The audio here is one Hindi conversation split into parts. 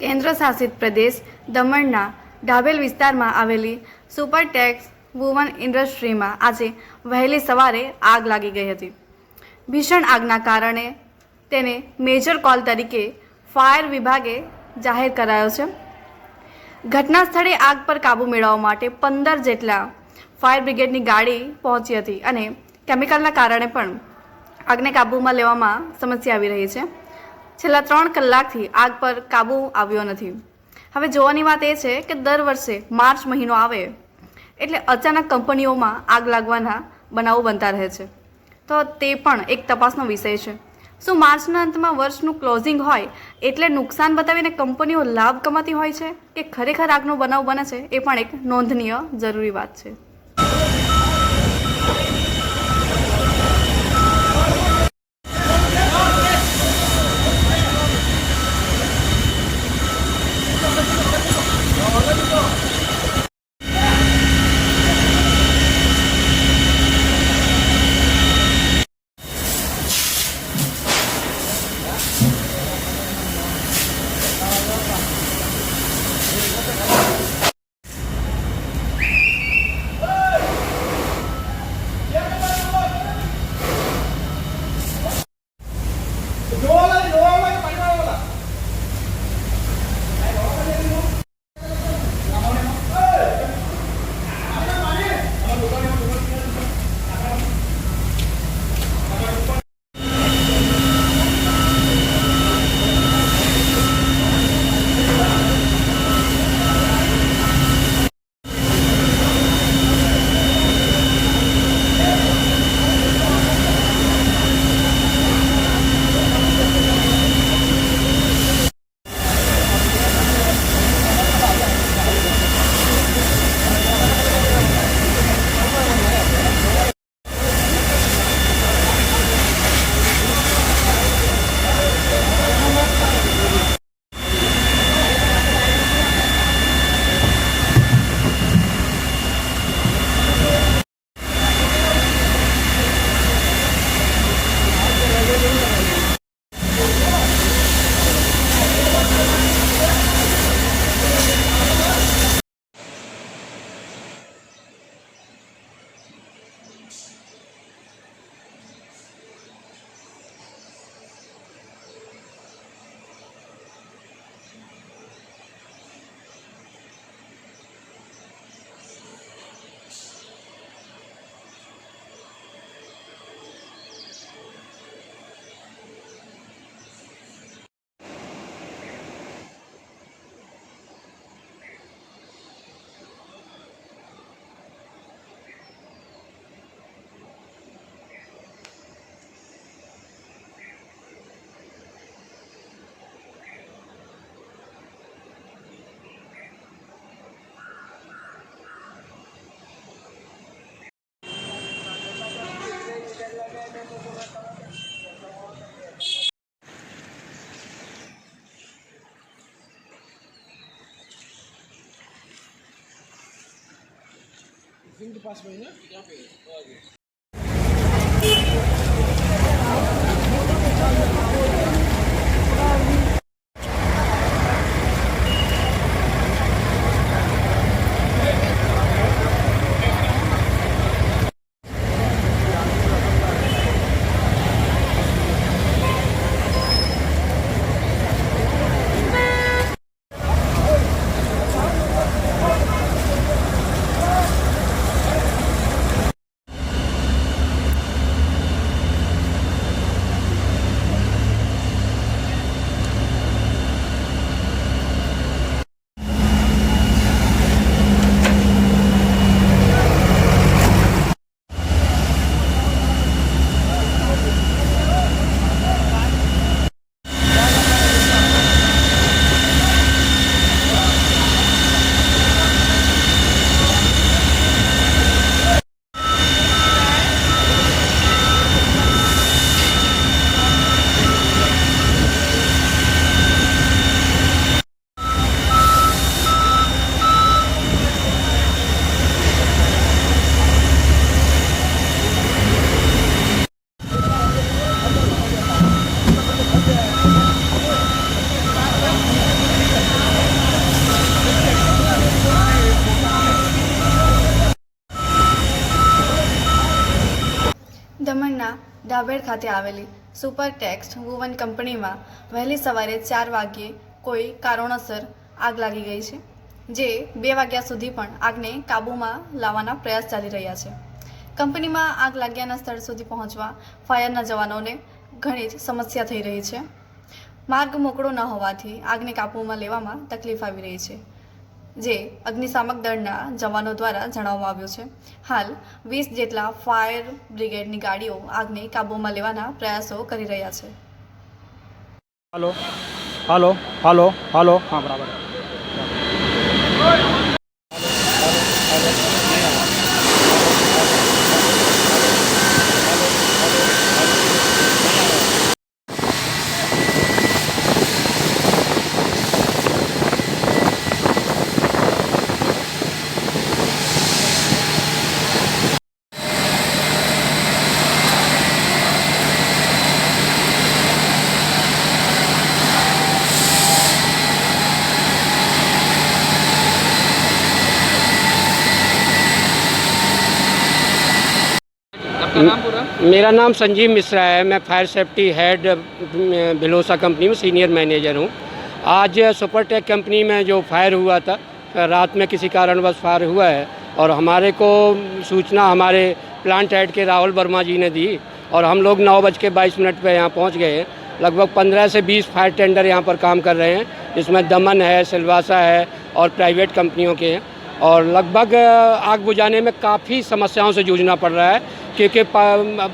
કેન્દ્ર શાસિત પ્રદેશ દમણના ડાભેલ વિસ્તારમાં આવેલી સુપરટેક્સ વુમન ઇન્ડસ્ટ્રીમાં આજે વહેલી સવારે આગ લાગી ગઈ હતી. ભીષણ આગના કારણે તેને મેજર કોલ તરીકે ફાયર વિભાગે જાહેર કરાયો છે. ઘટના સ્થળે આગ પર કાબૂ મેળવવા માટે 15 જેટલા ફાયર બ્રિગેડની ગાડી પહોંચી હતી અને કેમિકલના કારણે પણ આગને કાબૂમાં લેવામાં સમસ્યા આવી રહી છે. છેલ્લા 3 કલાકથી આગ પર કાબૂ આવ્યો નથી. હવે જોવાની વાત એ છે કે દર વર્ષે માર્ચ મહિનો આવે એટલે અચાનક કંપનીઓમાં આગ લાગવાના બનાવો બનતા રહે છે. તો તે પણ એક તપાસનો વિષય છે. શું માર્ચના અંતમાં વર્ષનું ક્લોઝિંગ હોય એટલે નુકસાન બતાવીને કંપનીઓ લાભ કમાતી હોય છે કે ખરેખર આગનો બનાવ બને છે એ પણ એક નોંધનીય જરૂરી વાત છે. के पास में ना यहाँ पे ડાભેર ખાતે આવેલી સુપર ટેક્સ્ટ વુવન કંપનીમાં વહેલી સવારે 4 વાગ્યે કોઈ કારણોસર આગ લાગી ગઈ છે, જે 2 વાગ્યા સુધી પણ આગને કાબૂમાં લાવવાના પ્રયાસ ચાલી રહ્યા છે. કંપનીમાં આગ લાગ્યાના સ્થળ સુધી પહોંચવા ફાયરના જવાનોને ઘણી જ સમસ્યા થઈ રહી છે. માર્ગ મોકળો ન હોવાથી આગને કાબૂમાં લેવામાં તકલીફ આવી રહી છે, જે અગ્નિશામક દળના જવાનો દ્વારા જણાવવામાં આવ્યું છે. હાલ 20 જેટલા ફાયર બ્રિગેડની ગાડીઓ આગને કાબૂમાં લેવાના પ્રયાસો કરી રહ્યા છે. हेलो हेलो हेलो हेलो हाँ बराबर आपका नाम पूरा? मेरा नाम संजीव मिश्रा है। मैं फायर सेफ्टी हेड बिलोसा कंपनी में सीनियर मैनेजर हूँ। आज सुपरटेक कंपनी में जो फायर हुआ था, रात में किसी कारणवश फायर हुआ है और हमारे को सूचना हमारे प्लांट हेड के राहुल वर्मा जी ने दी और हम लोग 9:22 पर यहाँ पहुँच गए हैं। लगभग 15 से 20 फायर टेंडर यहाँ पर काम कर रहे हैं, जिसमें दमन है, सिलवासा है और प्राइवेट कंपनियों के हैं। और लगभग आग बुझाने में काफ़ी समस्याओं से जूझना पड़ रहा है, क्योंकि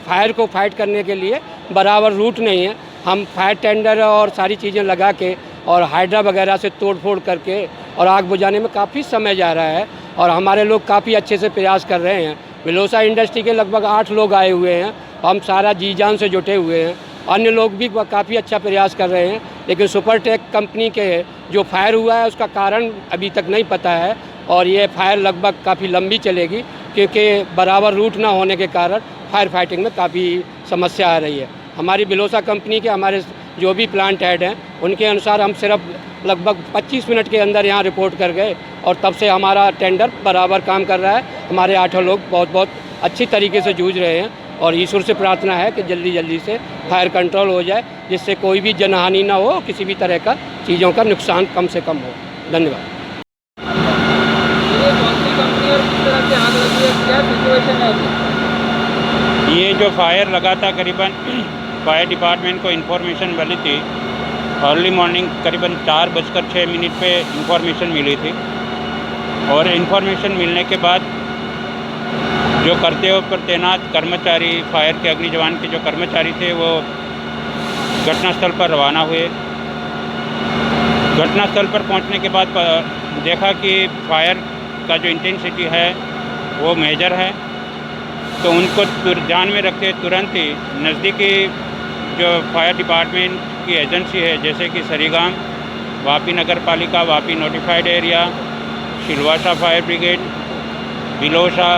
फायर को फाइट करने के लिए बराबर रूट नहीं है। हम फायर टेंडर और सारी चीज़ें लगा के और हाइड्रा वगैरह से तोड़ फोड़ करके और आग बुझाने में काफ़ी समय जा रहा है और हमारे लोग काफ़ी अच्छे से प्रयास कर रहे हैं। बिलोसा इंडस्ट्री के लगभग 8 लोग आए हुए हैं, हम सारा जी जान से जुटे हुए हैं। अन्य लोग भी काफ़ी अच्छा प्रयास कर रहे हैं, लेकिन सुपरटेक कंपनी के जो फायर हुआ है उसका कारण अभी तक नहीं पता है और ये फायर लगभग काफ़ी लंबी चलेगी, क्योंकि बराबर रूट ना होने के कारण फायर फाइटिंग में काफ़ी समस्या आ रही है। हमारी बिलोसा कंपनी के हमारे जो भी प्लांट हेड हैं, उनके अनुसार हम सिर्फ लगभग 25 मिनट के अंदर यहाँ रिपोर्ट कर गए और तब से हमारा टेंडर बराबर काम कर रहा है। हमारे 8 लोग बहुत अच्छी तरीके से जूझ रहे हैं और ईश्वर से प्रार्थना है कि जल्दी से फायर कंट्रोल हो जाए, जिससे कोई भी जनहानि ना हो, किसी भी तरह का चीज़ों का नुकसान कम से कम हो। धन्यवाद। ये कौन सी कंपनी और किस तरह से आग लगी है, क्या सिचुएशन है अभी? ये जो फायर लगा था, करीबन फायर डिपार्टमेंट को इन्फॉर्मेशन मिली थी। अर्ली मॉर्निंग करीबन 4:06 पे इन्फॉर्मेशन मिली थी और इन्फॉर्मेशन मिलने के बाद जो कर्तव्य पर तैनात कर्मचारी, फायर के अग्नि जवान के जो कर्मचारी थे, वो घटनास्थल पर रवाना हुए। घटनास्थल पर पहुंचने के बाद देखा कि फायर का जो इंटेंसिटी है वो मेजर है, तो उनको ध्यान में रखते तुरंत ही नज़दीकी जो फायर डिपार्टमेंट की एजेंसी है, जैसे कि Sarigam, Vapi Nagar Palika, Vapi notified area, Silvassa fire brigade, बिलोसा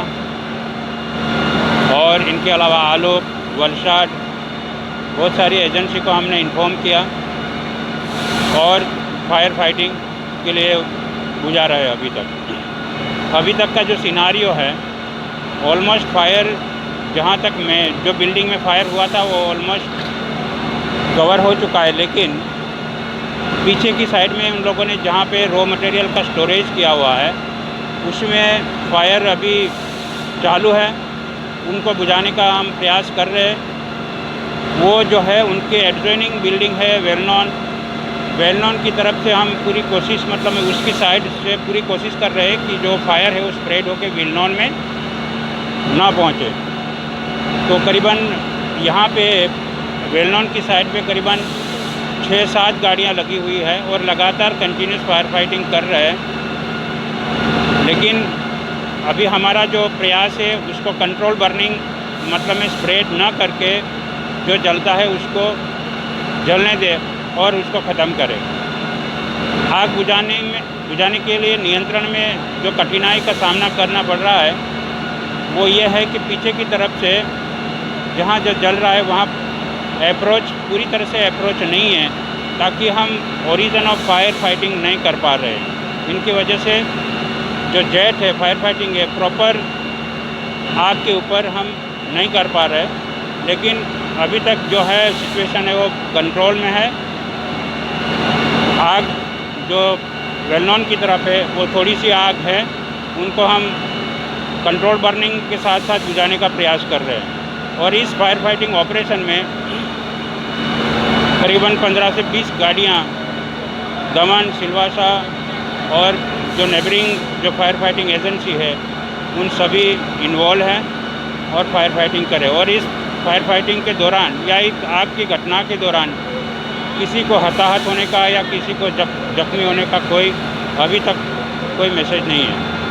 और इनके अलावा आलोक, वलसाड, बहुत सारी एजेंसी को हमने इन्फॉर्म किया और फायर फाइटिंग के लिए बुझा रहे हैं। अभी तक का जो सिनारियो है, ऑलमोस्ट फायर जहाँ तक मैं जो बिल्डिंग में फायर हुआ था वो ऑलमोस्ट कवर हो चुका है, लेकिन पीछे की साइड में उन लोगों ने जहाँ पे रॉ मटेरियल का स्टोरेज किया हुआ है, उसमें फायर अभी चालू है। उनको बुझाने का हम प्रयास कर रहे हैं। वो जो है उनके एडजॉइनिंग बिल्डिंग है वेलनॉन की तरफ से हम पूरी कोशिश, मतलब उसकी साइड से पूरी कोशिश कर रहे हैं कि जो फायर है वो स्प्रेड होकर वेलनॉन में ना पहुँचे। तो करीबन यहाँ पे वेलनॉन की साइड पे करीबन 6-7 गाड़ियाँ लगी हुई है और लगातार कंटिन्यूस फायर फाइटिंग कर रहे हैं। लेकिन अभी हमारा जो प्रयास है उसको कंट्रोल बर्निंग, मतलब में स्प्रेड ना करके जो जलता है उसको जलने दे और उसको ख़त्म करें। आग बुझाने के लिए नियंत्रण में जो कठिनाई का सामना करना पड़ रहा है वो ये है कि पीछे की तरफ से जहाँ जो जल रहा है वहाँ अप्रोच पूरी तरह से अप्रोच नहीं है, ताकि हम ओरिजिन ऑफ फायर फाइटिंग नहीं कर पा रहे हैं। इनकी वजह से जो जेट है, फायर फाइटिंग है, प्रॉपर आग के ऊपर हम नहीं कर पा रहे। लेकिन अभी तक जो है सिचुएशन है वो कंट्रोल में है। आग जो वेल नोन की तरफ है वो थोड़ी सी आग है, उनको हम कंट्रोल बर्निंग के साथ साथ बुझाने का प्रयास कर रहे हैं। और इस फायर फाइटिंग ऑपरेशन में करीबन 15 से 20 गाड़ियाँ दमन, सिलवासा और जो नेबरिंग जो फायर फाइटिंग एजेंसी है उन सभी इन्वॉल्व हैं और फायर फाइटिंग करें। और इस फायर फाइटिंग के दौरान या इस आग की घटना के दौरान किसी को हताहत होने का या किसी को जख्मी होने का कोई अभी तक कोई मैसेज नहीं है।